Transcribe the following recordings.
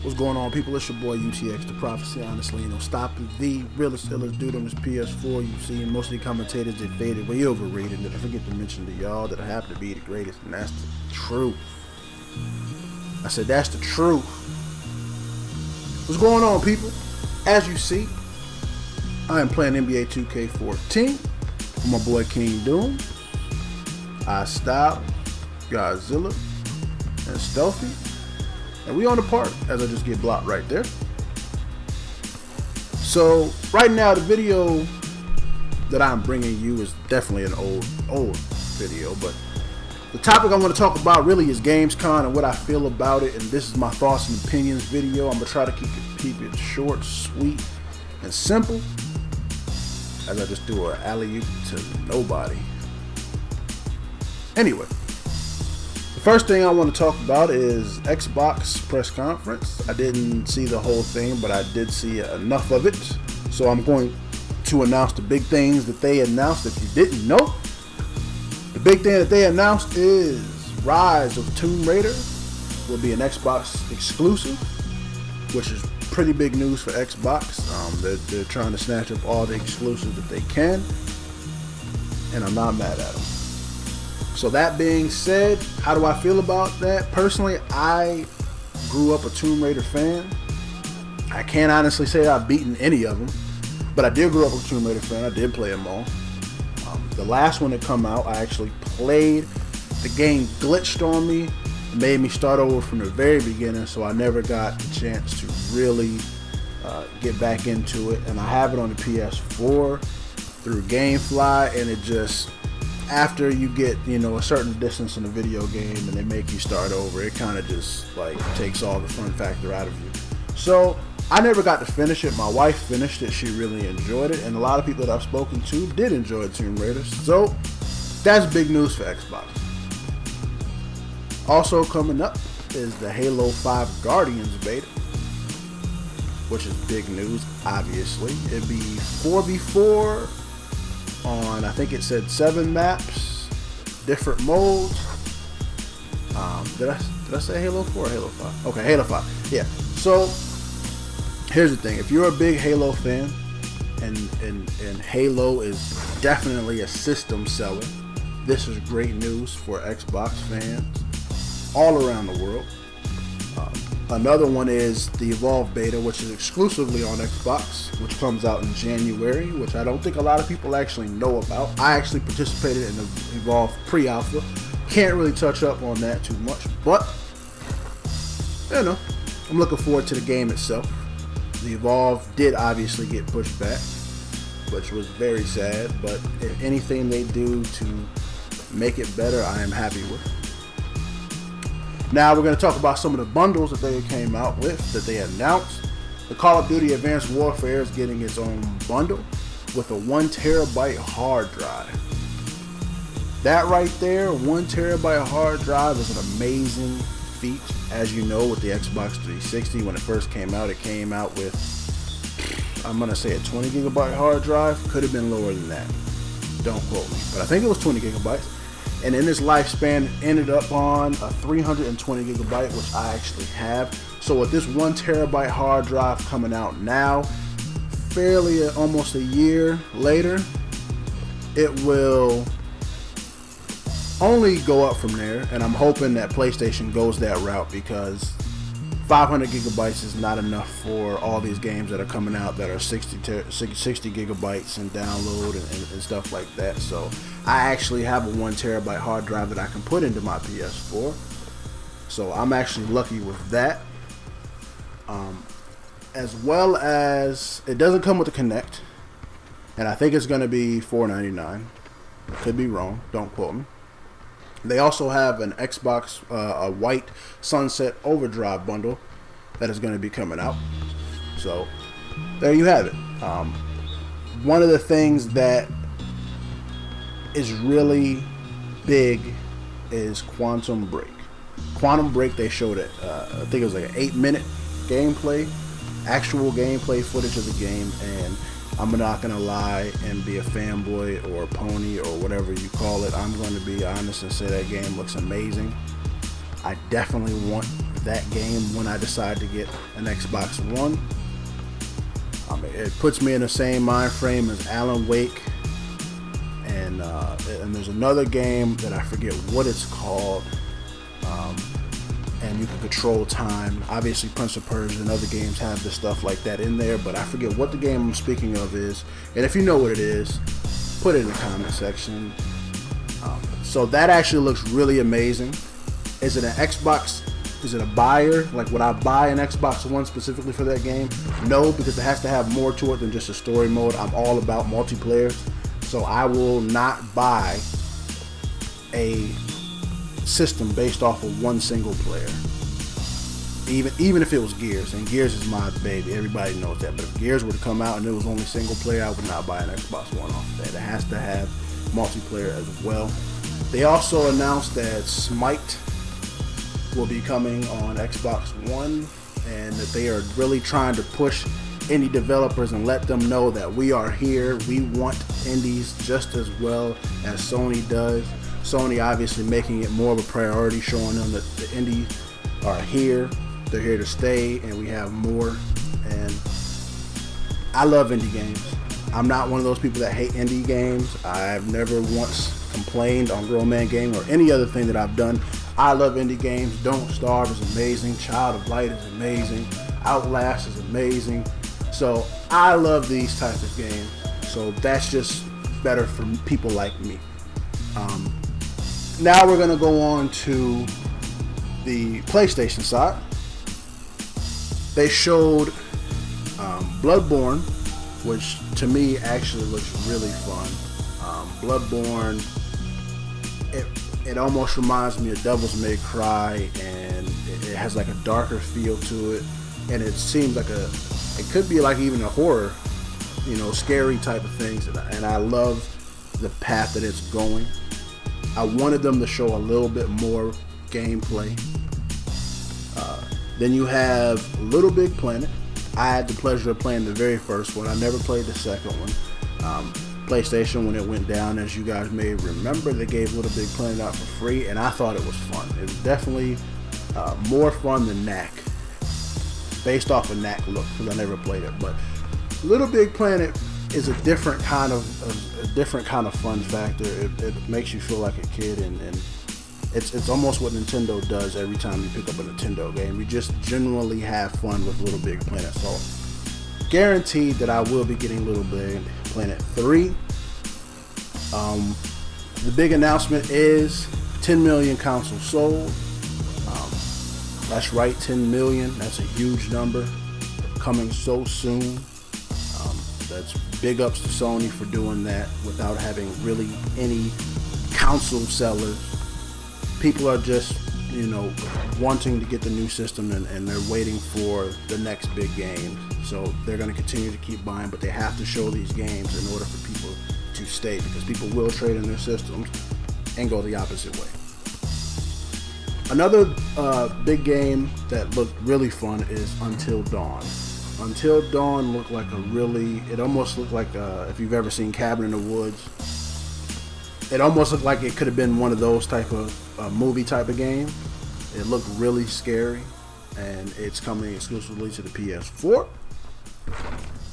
What's going on, people? It's your boy UTX, the Prophecy. Honestly, stopping the realest illest dude on this PS4. You see, most of the commentators, they faded way overrated. And I forget to mention to y'all that I happen to be the greatest, and that's the truth. I said that's the truth. What's going on, people? As you see, I am playing NBA 2K14 with my boy King Doom, iStyle, Godzilla, and Stealthy. And we on the part, as I just get blocked right there. So right now, the video that I'm bringing you is definitely an old video, but the topic I want to talk about really is Gamescom and what I feel about it. And this is my thoughts and opinions video. I'm gonna try to keep it short, sweet, and simple, as I just do an alley-oop to nobody. Anyway. First thing I want to talk about is Xbox press conference. I didn't see the whole thing, but I did see enough of it. So I'm going to announce the big things that they announced. If you didn't know, the big thing that they announced is Rise of Tomb Raider will be an Xbox exclusive, which is pretty big news for Xbox. They're trying to snatch up all the exclusives that they can, and I'm not mad at them. So that being said, how do I feel about that? Personally, I grew up a Tomb Raider fan. I can't honestly say I've beaten any of them, but I did grow up a Tomb Raider fan. I did play them all. The last one that come out, I actually played. The game glitched on me, made me start over from the very beginning, so I never got the chance to really get back into it. And I have it on the PS4 through GameFly, and it just... after you get, a certain distance in the video game and they make you start over, it kind of just takes all the fun factor out of you. So I never got to finish it. My wife finished it. She really enjoyed it, and a lot of people that I've spoken to did enjoy Tomb Raider. So that's big news for Xbox. Also coming up is the Halo 5 Guardians beta, which is big news, obviously. It'd be 4v4 on, I think it said 7 maps, different modes. Did I say Halo 4 or Halo 5? Okay, Halo 5. Yeah. So here's the thing: if you're a big Halo fan, and Halo is definitely a system seller, this is great news for Xbox fans all around the world. Another one is the Evolve beta, which is exclusively on Xbox, which comes out in January, which I don't think a lot of people actually know about. I actually participated in the Evolve pre-alpha. Can't really touch up on that too much, but I'm looking forward to the game itself. The Evolve did obviously get pushed back, which was very sad, but if anything they do to make it better, I am happy with. Now we're going to talk about some of the bundles that they came out with, that they announced. The Call of Duty Advanced Warfare is getting its own bundle with a 1 terabyte hard drive. That right there, 1 terabyte hard drive, is an amazing feat. As you know, with the Xbox 360, when it first came out with, I'm going to say a 20 gigabyte hard drive. Could have been lower than that. Don't quote me. But I think it was 20 gigabytes. And in this lifespan, ended up on a 320 gigabyte, which I actually have. So with this 1 terabyte hard drive coming out now, fairly almost a year later, it will only go up from there. And I'm hoping that PlayStation goes that route, because 500 gigabytes is not enough for all these games that are coming out that are 60 gigabytes and download and stuff like that. So I actually have a 1 terabyte hard drive that I can put into my PS4. So I'm actually lucky with that. As well as, it doesn't come with the Kinect, and I think it's going to be $4.99. Could be wrong. Don't quote me. They also have an Xbox, a white Sunset Overdrive bundle that is going to be coming out. So there you have it. One of the things that is really big is Quantum Break. Quantum Break, they showed it. I think it was like an 8-minute gameplay, actual gameplay footage of the game, and I'm not gonna lie and be a fanboy or a pony or whatever you call it. I'm going to be honest and say that game looks amazing. I definitely want that game when I decide to get an Xbox One. It puts me in the same mind frame as Alan Wake, and there's another game that I forget what it's called, and you can control time. Obviously, Prince of Persia and other games have the stuff like that in there, but I forget what the game I'm speaking of is. And if you know what it is, put it in the comment section. So that actually looks really amazing. Is it an Xbox? Is it a buyer? Like, would I buy an Xbox One specifically for that game? No, because it has to have more to it than just a story mode. I'm all about multiplayer, so I will not buy a system based off of one single player. Even if it was Gears, and Gears is my baby, everybody knows that. But if Gears were to come out and it was only single player, I would not buy an Xbox One off of that. It has to have multiplayer as well. They also announced that Smite will be coming on Xbox One, and that they are really trying to push indie developers and let them know that we are here. We want indies just as well as Sony does. Sony obviously making it more of a priority, showing them that the indies are here, they're here to stay, and we have more. And I love indie games. I'm not one of those people that hate indie games. I've never once complained on Grown Man Game or any other thing that I've done. I love indie games. Don't Starve is amazing. Child of Light is amazing. Outlast is amazing. So I love these types of games. So that's just better for people like me. Now we're going to go on to the PlayStation side. They showed Bloodborne, which to me actually looks really fun. Bloodborne, it almost reminds me of Devil's May Cry, and it has like a darker feel to it, and it seems like it could be like even a horror, scary type of things, and I love the path that it's going. I wanted them to show a little bit more gameplay. Then you have Little Big Planet. I had the pleasure of playing the very first one. I never played the second one. PlayStation, when it went down, as you guys may remember, they gave Little Big Planet out for free, and I thought it was fun. It was definitely more fun than Knack, based off of Knack look, because I never played it. But Little Big Planet is a different kind of fun factor. It makes you feel like a kid, and it's almost what Nintendo does every time you pick up a Nintendo game. You just genuinely have fun with Little Big Planet. So guaranteed that I will be getting Little Big Planet 3. The big announcement is 10 million consoles sold. That's right, 10 million. That's a huge number. Coming so soon. That's big ups to Sony for doing that without having really any console sellers. People are just, wanting to get the new system, and they're waiting for the next big game. So they're going to continue to keep buying, but they have to show these games in order for people to stay, because people will trade in their systems and go the opposite way. Another big game that looked really fun is Until Dawn. Until Dawn looked like it almost looked like if you've ever seen Cabin in the Woods, it almost looked like it could have been one of those type of movie type of game. It looked really scary, and it's coming exclusively to the PS4.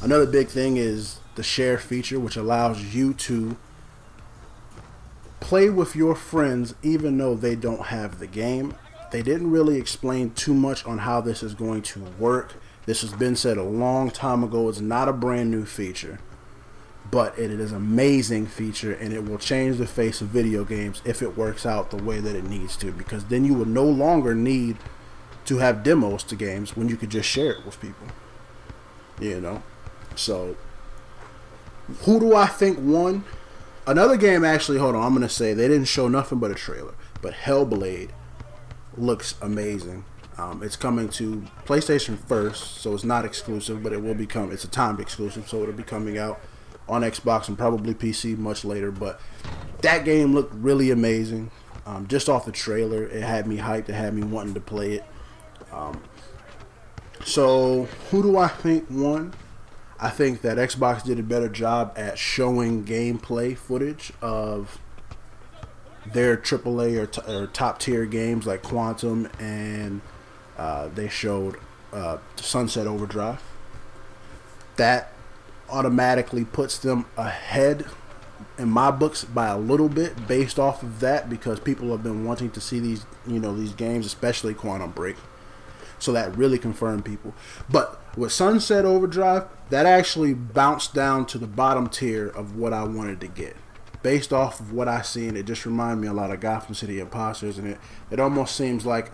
Another big thing is the share feature, which allows you to play with your friends even though they don't have the game. They didn't really explain too much on how this is going to work. This has been said a long time ago. It's not a brand new feature, but it is an amazing feature, and it will change the face of video games if it works out the way that it needs to, because then you will no longer need to have demos to games when you could just share it with people. So who do I think won? Another game, actually, hold on, I'm going to say they didn't show nothing but a trailer, but Hellblade looks amazing. It's coming to PlayStation first, so it's not exclusive, but it's a timed exclusive, so it'll be coming out on Xbox and probably PC much later. But that game looked really amazing. Just off the trailer, it had me hyped, it had me wanting to play it. So who do I think won? I think that Xbox did a better job at showing gameplay footage of their AAA or top tier games like Quantum and They showed Sunset Overdrive. That automatically puts them ahead in my books by a little bit based off of that, because people have been wanting to see these, these games, especially Quantum Break. So that really confirmed people. But with Sunset Overdrive, that actually bounced down to the bottom tier of what I wanted to get. Based off of what I seen, it just reminded me a lot of Gotham City Imposters, and it almost seems like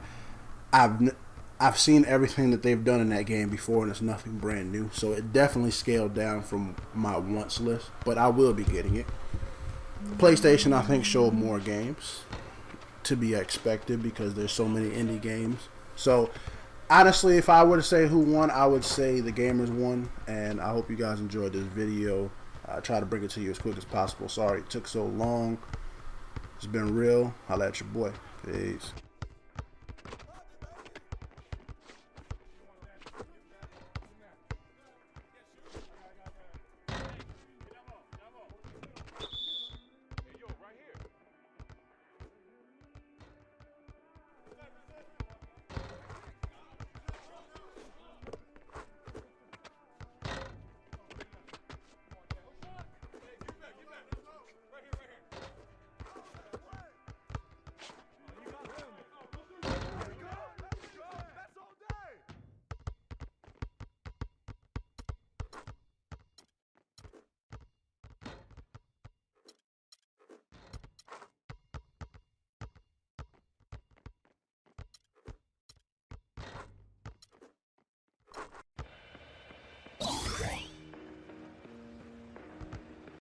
I've seen everything that they've done in that game before, and it's nothing brand new. So it definitely scaled down from my wants list, but I will be getting it. PlayStation, I think, showed more games, to be expected, because there's so many indie games. So honestly, if I were to say who won, I would say the gamers won, and I hope you guys enjoyed this video. I try to bring it to you as quick as possible. Sorry it took so long. It's been real. Holla at your boy. Peace.